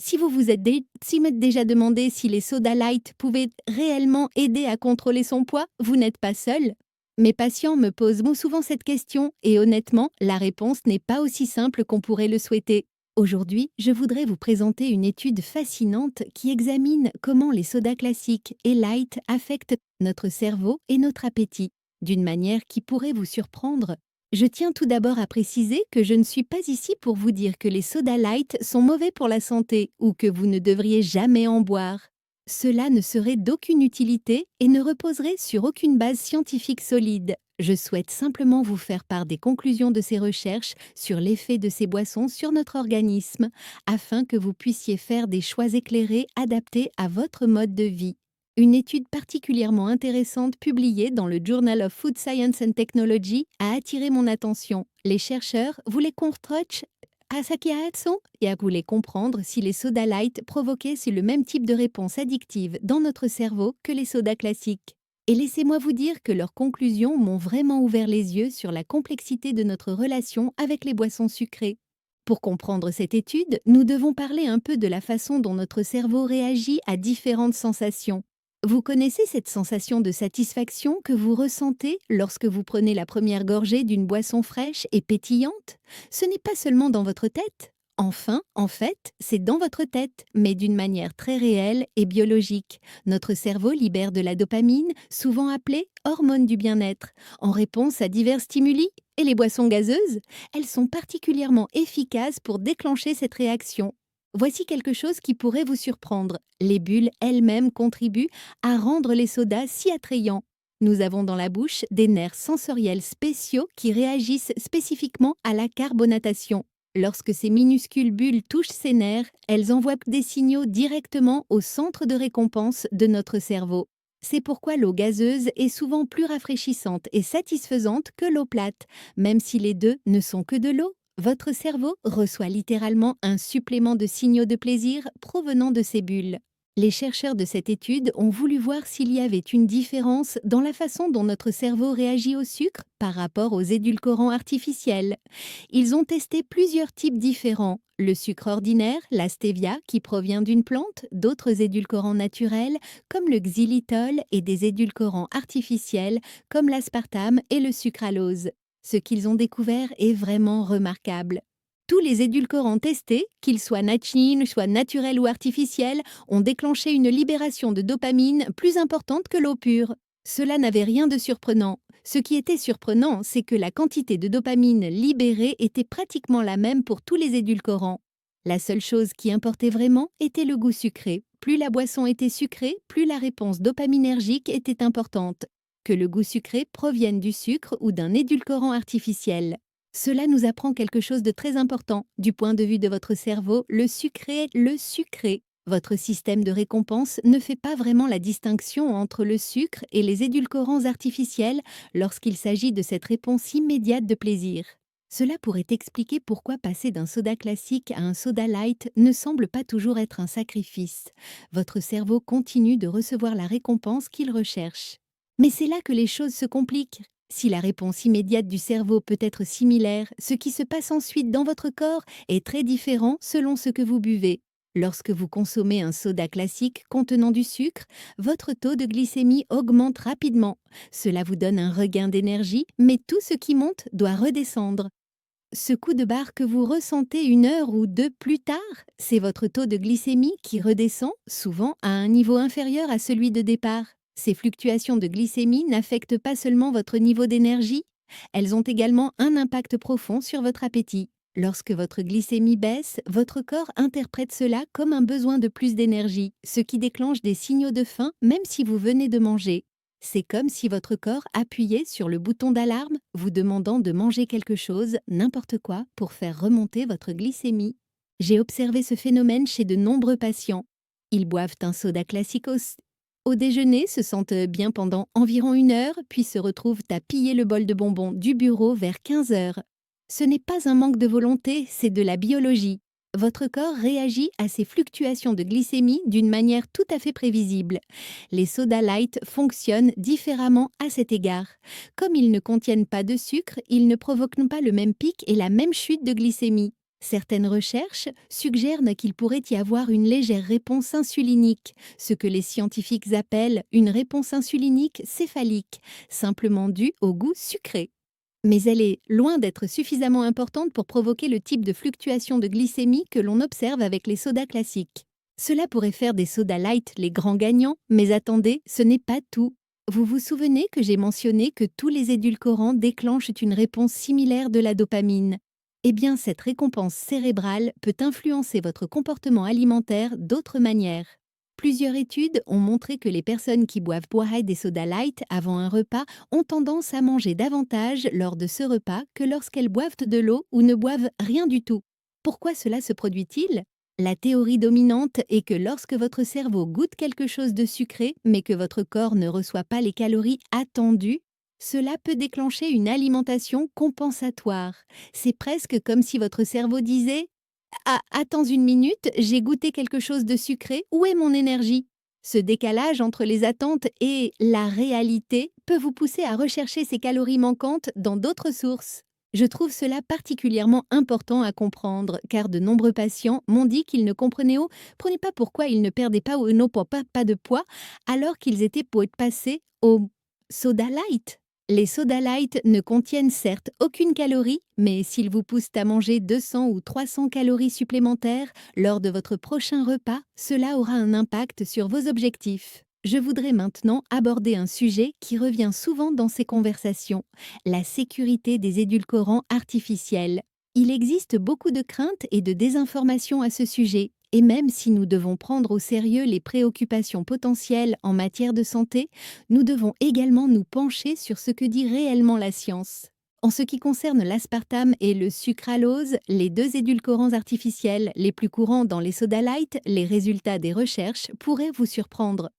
Si vous vous êtes déjà demandé si les sodas light pouvaient réellement aider à contrôler son poids, vous n'êtes pas seul. Mes patients me posent souvent cette question et honnêtement, la réponse n'est pas aussi simple qu'on pourrait le souhaiter. Aujourd'hui, je voudrais vous présenter une étude fascinante qui examine comment les sodas classiques et light affectent notre cerveau et notre appétit, d'une manière qui pourrait vous surprendre. Je tiens tout d'abord à préciser que je ne suis pas ici pour vous dire que les sodas light sont mauvais pour la santé ou que vous ne devriez jamais en boire. Cela ne serait d'aucune utilité et ne reposerait sur aucune base scientifique solide. Je souhaite simplement vous faire part des conclusions de ces recherches sur l'effet de ces boissons sur notre organisme, afin que vous puissiez faire des choix éclairés adaptés à votre mode de vie. Une étude particulièrement intéressante publiée dans le Journal of Food Science and Technology a attiré mon attention. Les chercheurs voulaient qu'on retroche à Sakiatsu et voulaient comprendre si les sodas light provoquaient le même type de réponse addictive dans notre cerveau que les sodas classiques. Et laissez-moi vous dire que leurs conclusions m'ont vraiment ouvert les yeux sur la complexité de notre relation avec les boissons sucrées. Pour comprendre cette étude, nous devons parler un peu de la façon dont notre cerveau réagit à différentes sensations. Vous connaissez cette sensation de satisfaction que vous ressentez lorsque vous prenez la première gorgée d'une boisson fraîche et pétillante? Ce n'est pas seulement dans votre tête. Enfin, en fait, c'est dans votre tête, mais d'une manière très réelle et biologique. Notre cerveau libère de la dopamine, souvent appelée hormone du bien-être, en réponse à divers stimuli. Et les boissons gazeuses, elles sont particulièrement efficaces pour déclencher cette réaction. Voici quelque chose qui pourrait vous surprendre. Les bulles elles-mêmes contribuent à rendre les sodas si attrayants. Nous avons dans la bouche des nerfs sensoriels spéciaux qui réagissent spécifiquement à la carbonatation. Lorsque ces minuscules bulles touchent ces nerfs, elles envoient des signaux directement au centre de récompense de notre cerveau. C'est pourquoi l'eau gazeuse est souvent plus rafraîchissante et satisfaisante que l'eau plate, même si les deux ne sont que de l'eau. Votre cerveau reçoit littéralement un supplément de signaux de plaisir provenant de ces bulles. Les chercheurs de cette étude ont voulu voir s'il y avait une différence dans la façon dont notre cerveau réagit au sucre par rapport aux édulcorants artificiels. Ils ont testé plusieurs types différents. Le sucre ordinaire, la stevia, qui provient d'une plante, d'autres édulcorants naturels, comme le xylitol, et des édulcorants artificiels, comme l'aspartame et le sucralose. Ce qu'ils ont découvert est vraiment remarquable. Tous les édulcorants testés, qu'ils soient soit naturels ou artificiels, ont déclenché une libération de dopamine plus importante que l'eau pure. Cela n'avait rien de surprenant. Ce qui était surprenant, c'est que la quantité de dopamine libérée était pratiquement la même pour tous les édulcorants. La seule chose qui importait vraiment était le goût sucré. Plus la boisson était sucrée, plus la réponse dopaminergique était importante. Que le goût sucré provienne du sucre ou d'un édulcorant artificiel. Cela nous apprend quelque chose de très important. Du point de vue de votre cerveau, le sucré est le sucré. Votre système de récompense ne fait pas vraiment la distinction entre le sucre et les édulcorants artificiels lorsqu'il s'agit de cette réponse immédiate de plaisir. Cela pourrait expliquer pourquoi passer d'un soda classique à un soda light ne semble pas toujours être un sacrifice. Votre cerveau continue de recevoir la récompense qu'il recherche. Mais c'est là que les choses se compliquent. Si la réponse immédiate du cerveau peut être similaire, ce qui se passe ensuite dans votre corps est très différent selon ce que vous buvez. Lorsque vous consommez un soda classique contenant du sucre, votre taux de glycémie augmente rapidement. Cela vous donne un regain d'énergie, mais tout ce qui monte doit redescendre. Ce coup de barre que vous ressentez une heure ou deux plus tard, c'est votre taux de glycémie qui redescend, souvent à un niveau inférieur à celui de départ. Ces fluctuations de glycémie n'affectent pas seulement votre niveau d'énergie, elles ont également un impact profond sur votre appétit. Lorsque votre glycémie baisse, votre corps interprète cela comme un besoin de plus d'énergie, ce qui déclenche des signaux de faim même si vous venez de manger. C'est comme si votre corps appuyait sur le bouton d'alarme, vous demandant de manger quelque chose, n'importe quoi, pour faire remonter votre glycémie. J'ai observé ce phénomène chez de nombreux patients. Ils boivent un soda classique au déjeuner, se sentent bien pendant environ une heure, puis se retrouvent à piller le bol de bonbons du bureau vers 15 heures. Ce n'est pas un manque de volonté, c'est de la biologie. Votre corps réagit à ces fluctuations de glycémie d'une manière tout à fait prévisible. Les sodas light fonctionnent différemment à cet égard. Comme ils ne contiennent pas de sucre, ils ne provoquent pas le même pic et la même chute de glycémie. Certaines recherches suggèrent qu'il pourrait y avoir une légère réponse insulinique, ce que les scientifiques appellent une réponse insulinique céphalique, simplement due au goût sucré. Mais elle est loin d'être suffisamment importante pour provoquer le type de fluctuation de glycémie que l'on observe avec les sodas classiques. Cela pourrait faire des sodas light les grands gagnants, mais attendez, ce n'est pas tout. Vous vous souvenez que j'ai mentionné que tous les édulcorants déclenchent une réponse similaire de la dopamine? Eh bien, cette récompense cérébrale peut influencer votre comportement alimentaire d'autres manières. Plusieurs études ont montré que les personnes qui boivent des sodas light avant un repas ont tendance à manger davantage lors de ce repas que lorsqu'elles boivent de l'eau ou ne boivent rien du tout. Pourquoi cela se produit-il? La théorie dominante est que lorsque votre cerveau goûte quelque chose de sucré, mais que votre corps ne reçoit pas les calories attendues, cela peut déclencher une alimentation compensatoire. C'est presque comme si votre cerveau disait: ah, attends une minute, j'ai goûté quelque chose de sucré, où est mon énergie? Ce décalage entre les attentes et la réalité peut vous pousser à rechercher ces calories manquantes dans d'autres sources. Je trouve cela particulièrement important à comprendre, car de nombreux patients m'ont dit qu'ils ne comprenaient pas pourquoi ils ne perdaient pas ou pas de poids, alors qu'ils étaient pour être passés au soda light. Les sodas light ne contiennent certes aucune calorie, mais s'ils vous poussent à manger 200 ou 300 calories supplémentaires lors de votre prochain repas, cela aura un impact sur vos objectifs. Je voudrais maintenant aborder un sujet qui revient souvent dans ces conversations: la sécurité des édulcorants artificiels. Il existe beaucoup de craintes et de désinformation à ce sujet, et même si nous devons prendre au sérieux les préoccupations potentielles en matière de santé, nous devons également nous pencher sur ce que dit réellement la science. En ce qui concerne l'aspartame et le sucralose, les deux édulcorants artificiels les plus courants dans les sodas light, les résultats des recherches pourraient vous surprendre.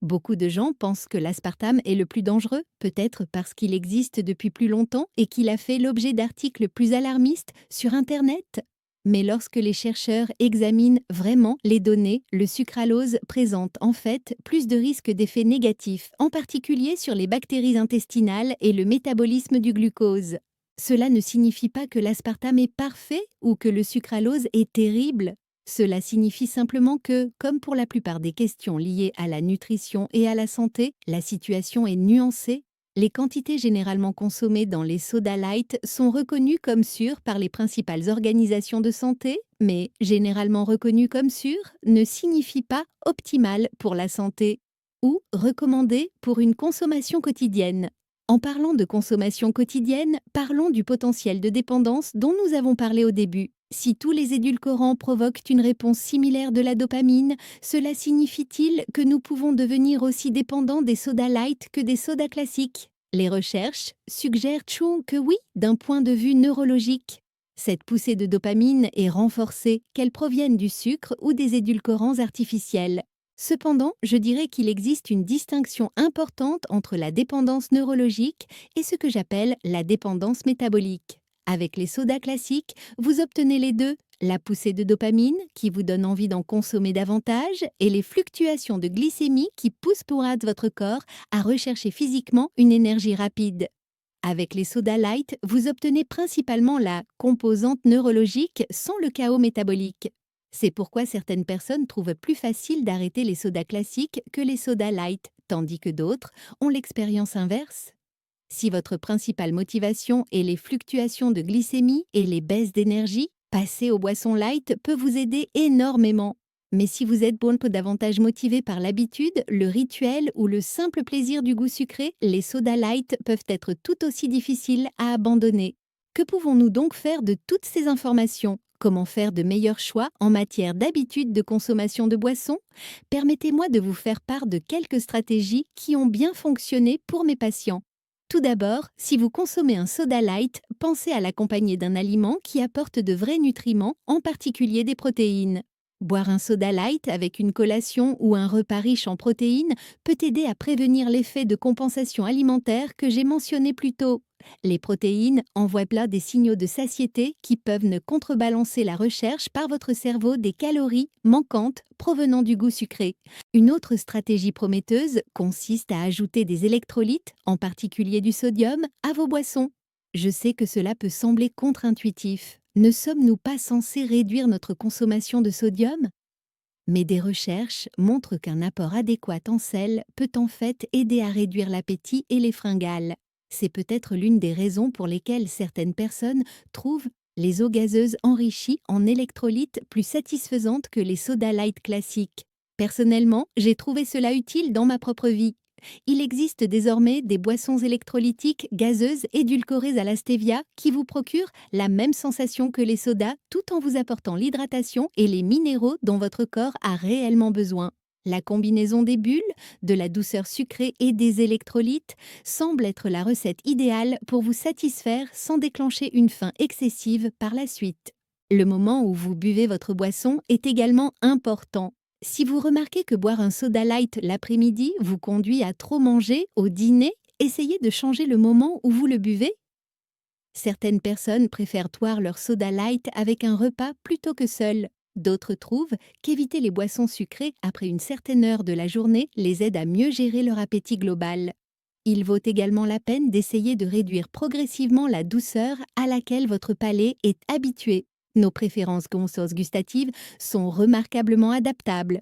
Beaucoup de gens pensent que l'aspartame est le plus dangereux, peut-être parce qu'il existe depuis plus longtemps et qu'il a fait l'objet d'articles plus alarmistes sur Internet. Mais lorsque les chercheurs examinent vraiment les données, le sucralose présente en fait plus de risques d'effets négatifs, en particulier sur les bactéries intestinales et le métabolisme du glucose. Cela ne signifie pas que l'aspartame est parfait ou que le sucralose est terrible. Cela signifie simplement que, comme pour la plupart des questions liées à la nutrition et à la santé, la situation est nuancée. Les quantités généralement consommées dans les sodas light sont reconnues comme sûres par les principales organisations de santé, mais généralement reconnues comme sûres ne signifie pas optimales pour la santé ou recommandées pour une consommation quotidienne. En parlant de consommation quotidienne, parlons du potentiel de dépendance dont nous avons parlé au début. Si tous les édulcorants provoquent une réponse similaire de la dopamine, cela signifie-t-il que nous pouvons devenir aussi dépendants des sodas light que des sodas classiques? Les recherches suggèrent que oui, d'un point de vue neurologique. Cette poussée de dopamine est renforcée, qu'elle provienne du sucre ou des édulcorants artificiels. Cependant, je dirais qu'il existe une distinction importante entre la dépendance neurologique et ce que j'appelle la dépendance métabolique. Avec les sodas classiques, vous obtenez les deux: la poussée de dopamine qui vous donne envie d'en consommer davantage et les fluctuations de glycémie qui poussent votre corps à rechercher physiquement une énergie rapide. Avec les sodas light, vous obtenez principalement la composante neurologique sans le chaos métabolique. C'est pourquoi certaines personnes trouvent plus facile d'arrêter les sodas classiques que les sodas light, tandis que d'autres ont l'expérience inverse. Si votre principale motivation est les fluctuations de glycémie et les baisses d'énergie, passer aux boissons light peut vous aider énormément. Mais si vous êtes davantage motivé par l'habitude, le rituel ou le simple plaisir du goût sucré, les sodas light peuvent être tout aussi difficiles à abandonner. Que pouvons-nous donc faire de toutes ces informations? Comment faire de meilleurs choix en matière d'habitude de consommation de boissons? Permettez-moi de vous faire part de quelques stratégies qui ont bien fonctionné pour mes patients. Tout d'abord, si vous consommez un soda light, pensez à l'accompagner d'un aliment qui apporte de vrais nutriments, en particulier des protéines. Boire un soda light avec une collation ou un repas riche en protéines peut aider à prévenir l'effet de compensation alimentaire que j'ai mentionné plus tôt. Les protéines envoient là des signaux de satiété qui peuvent ne contrebalancer la recherche par votre cerveau des calories manquantes provenant du goût sucré. Une autre stratégie prometteuse consiste à ajouter des électrolytes, en particulier du sodium, à vos boissons. Je sais que cela peut sembler contre-intuitif, Ne sommes-nous pas censés réduire notre consommation de sodium? Mais des recherches montrent qu'un apport adéquat en sel peut en fait aider à réduire l'appétit et les fringales. C'est peut-être l'une des raisons pour lesquelles certaines personnes trouvent les eaux gazeuses enrichies en électrolytes plus satisfaisantes que les sodas light classiques. Personnellement, j'ai trouvé cela utile dans ma propre vie. Il existe désormais des boissons électrolytiques gazeuses édulcorées à la stevia qui vous procurent la même sensation que les sodas tout en vous apportant l'hydratation et les minéraux dont votre corps a réellement besoin. La combinaison des bulles, de la douceur sucrée et des électrolytes semble être la recette idéale pour vous satisfaire sans déclencher une faim excessive par la suite. Le moment où vous buvez votre boisson est également important. Si vous remarquez que boire un soda light l'après-midi vous conduit à trop manger au dîner, essayez de changer le moment où vous le buvez. Certaines personnes préfèrent boire leur soda light avec un repas plutôt que seul. D'autres trouvent qu'éviter les boissons sucrées après une certaine heure de la journée les aide à mieux gérer leur appétit global. Il vaut également la peine d'essayer de réduire progressivement la douceur à laquelle votre palais est habitué. Nos préférences gustatives sont remarquablement adaptables.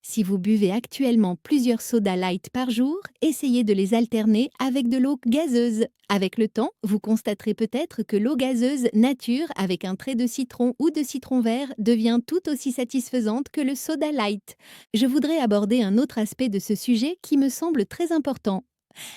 Si vous buvez actuellement plusieurs sodas light par jour, essayez de les alterner avec de l'eau gazeuse. Avec le temps, vous constaterez peut-être que l'eau gazeuse nature avec un trait de citron ou de citron vert devient tout aussi satisfaisante que le soda light. Je voudrais aborder un autre aspect de ce sujet qui me semble très important,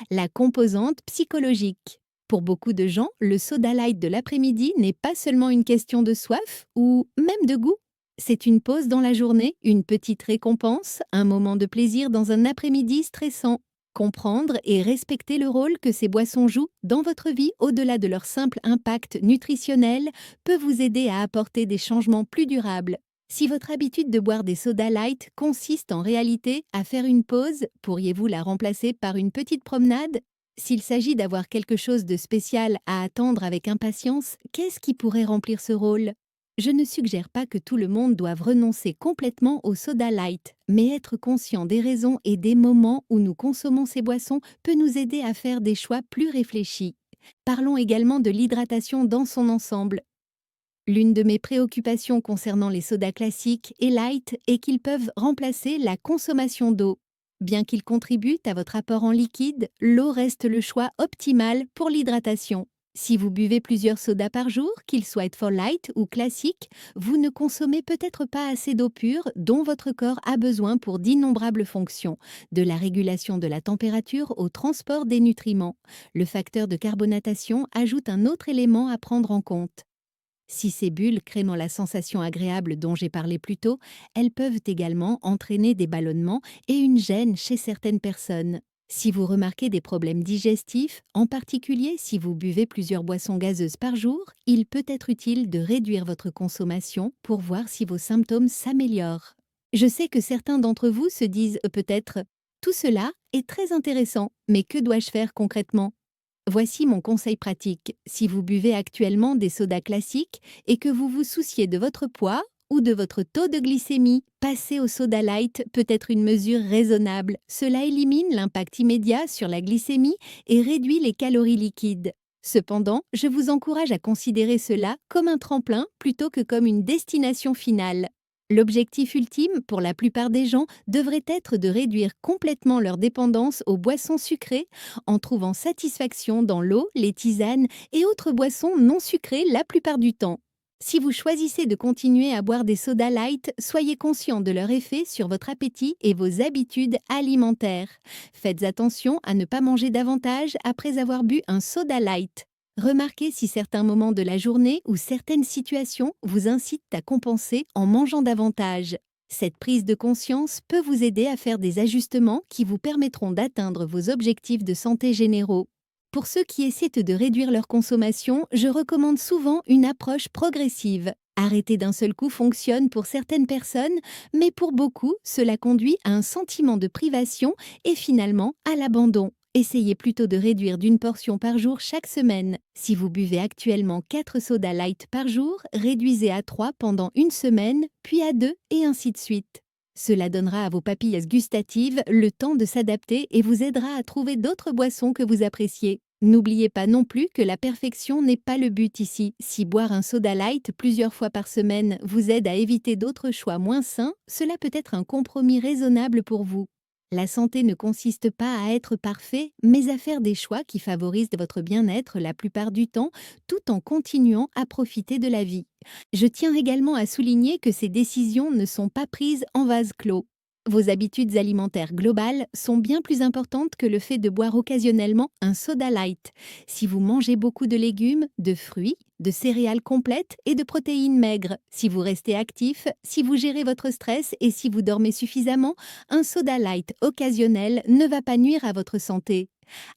la composante psychologique. Pour beaucoup de gens, le soda light de l'après-midi n'est pas seulement une question de soif ou même de goût. C'est une pause dans la journée, une petite récompense, un moment de plaisir dans un après-midi stressant. Comprendre et respecter le rôle que ces boissons jouent dans votre vie au-delà de leur simple impact nutritionnel peut vous aider à apporter des changements plus durables. Si votre habitude de boire des sodas light consiste en réalité à faire une pause, pourriez-vous la remplacer par une petite promenade? S'il s'agit d'avoir quelque chose de spécial à attendre avec impatience, qu'est-ce qui pourrait remplir ce rôle? Je ne suggère pas que tout le monde doive renoncer complètement au soda light, mais être conscient des raisons et des moments où nous consommons ces boissons peut nous aider à faire des choix plus réfléchis. Parlons également de l'hydratation dans son ensemble. L'une de mes préoccupations concernant les sodas classiques et light est qu'ils peuvent remplacer la consommation d'eau. Bien qu'ils contribuent à votre apport en liquide, l'eau reste le choix optimal pour l'hydratation. Si vous buvez plusieurs sodas par jour, qu'ils soient for light ou classiques, vous ne consommez peut-être pas assez d'eau pure dont votre corps a besoin pour d'innombrables fonctions, de la régulation de la température au transport des nutriments. Le facteur de carbonatation ajoute un autre élément à prendre en compte. Si ces bulles créent la sensation agréable dont j'ai parlé plus tôt, elles peuvent également entraîner des ballonnements et une gêne chez certaines personnes. Si vous remarquez des problèmes digestifs, en particulier si vous buvez plusieurs boissons gazeuses par jour, il peut être utile de réduire votre consommation pour voir si vos symptômes s'améliorent. Je sais que certains d'entre vous se disent peut-être « Tout cela est très intéressant, mais que dois-je faire concrètement ?» Voici mon conseil pratique. Si vous buvez actuellement des sodas classiques et que vous vous souciez de votre poids ou de votre taux de glycémie, passer au soda light peut être une mesure raisonnable. Cela élimine l'impact immédiat sur la glycémie et réduit les calories liquides. Cependant, je vous encourage à considérer cela comme un tremplin plutôt que comme une destination finale. L'objectif ultime, pour la plupart des gens, devrait être de réduire complètement leur dépendance aux boissons sucrées en trouvant satisfaction dans l'eau, les tisanes et autres boissons non sucrées la plupart du temps. Si vous choisissez de continuer à boire des sodas light, soyez conscient de leur effet sur votre appétit et vos habitudes alimentaires. Faites attention à ne pas manger davantage après avoir bu un soda light. Remarquez si certains moments de la journée ou certaines situations vous incitent à compenser en mangeant davantage. Cette prise de conscience peut vous aider à faire des ajustements qui vous permettront d'atteindre vos objectifs de santé généraux. Pour ceux qui essaient de réduire leur consommation, je recommande souvent une approche progressive. Arrêter d'un seul coup fonctionne pour certaines personnes, mais pour beaucoup, cela conduit à un sentiment de privation et finalement à l'abandon. Essayez plutôt de réduire d'une portion par jour chaque semaine. Si vous buvez actuellement 4 sodas light par jour, réduisez à 3 pendant une semaine, puis à 2 et ainsi de suite. Cela donnera à vos papilles gustatives le temps de s'adapter et vous aidera à trouver d'autres boissons que vous appréciez. N'oubliez pas non plus que la perfection n'est pas le but ici. Si boire un soda light plusieurs fois par semaine vous aide à éviter d'autres choix moins sains, cela peut être un compromis raisonnable pour vous. La santé ne consiste pas à être parfait, mais à faire des choix qui favorisent votre bien-être la plupart du temps, tout en continuant à profiter de la vie. Je tiens également à souligner que ces décisions ne sont pas prises en vase clos. Vos habitudes alimentaires globales sont bien plus importantes que le fait de boire occasionnellement un soda light. Si vous mangez beaucoup de légumes, de fruits, de céréales complètes et de protéines maigres, si vous restez actif, si vous gérez votre stress et si vous dormez suffisamment, un soda light occasionnel ne va pas nuire à votre santé.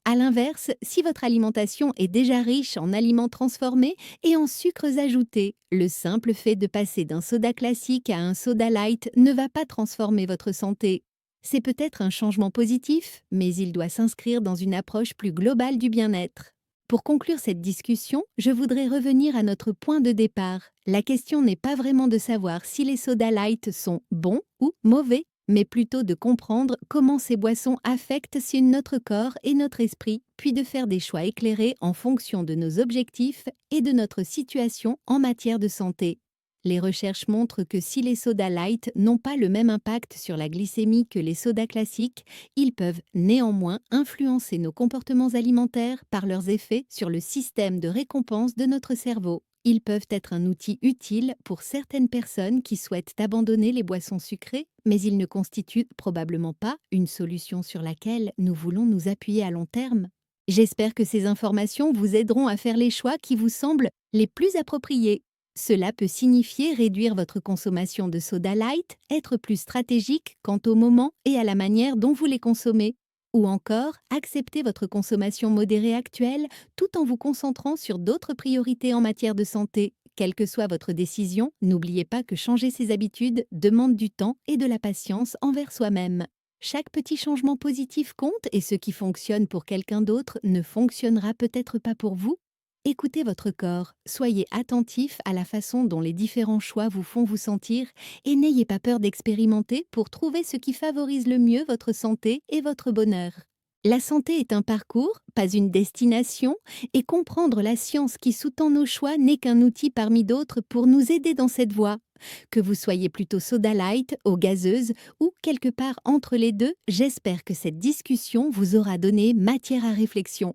À l'inverse, si votre alimentation est déjà riche en aliments transformés et en sucres ajoutés, le simple fait de passer d'un soda classique à un soda light ne va pas transformer votre santé. C'est peut-être un changement positif, mais il doit s'inscrire dans une approche plus globale du bien-être. Pour conclure cette discussion, je voudrais revenir à notre point de départ. La question n'est pas vraiment de savoir si les sodas light sont bons ou mauvais, mais plutôt de comprendre comment ces boissons affectent notre corps et notre esprit, puis de faire des choix éclairés en fonction de nos objectifs et de notre situation en matière de santé. Les recherches montrent que si les sodas light n'ont pas le même impact sur la glycémie que les sodas classiques, ils peuvent néanmoins influencer nos comportements alimentaires par leurs effets sur le système de récompense de notre cerveau. Ils peuvent être un outil utile pour certaines personnes qui souhaitent abandonner les boissons sucrées, mais ils ne constituent probablement pas une solution sur laquelle nous voulons nous appuyer à long terme. J'espère que ces informations vous aideront à faire les choix qui vous semblent les plus appropriés. Cela peut signifier réduire votre consommation de soda light, être plus stratégique quant au moment et à la manière dont vous les consommez, ou encore accepter votre consommation modérée actuelle tout en vous concentrant sur d'autres priorités en matière de santé. Quelle que soit votre décision, n'oubliez pas que changer ses habitudes demande du temps et de la patience envers soi-même. Chaque petit changement positif compte et ce qui fonctionne pour quelqu'un d'autre ne fonctionnera peut-être pas pour vous. Écoutez votre corps, soyez attentif à la façon dont les différents choix vous font vous sentir et n'ayez pas peur d'expérimenter pour trouver ce qui favorise le mieux votre santé et votre bonheur. La santé est un parcours, pas une destination, et comprendre la science qui sous-tend nos choix n'est qu'un outil parmi d'autres pour nous aider dans cette voie. Que vous soyez plutôt soda light, eau gazeuse ou quelque part entre les deux, j'espère que cette discussion vous aura donné matière à réflexion.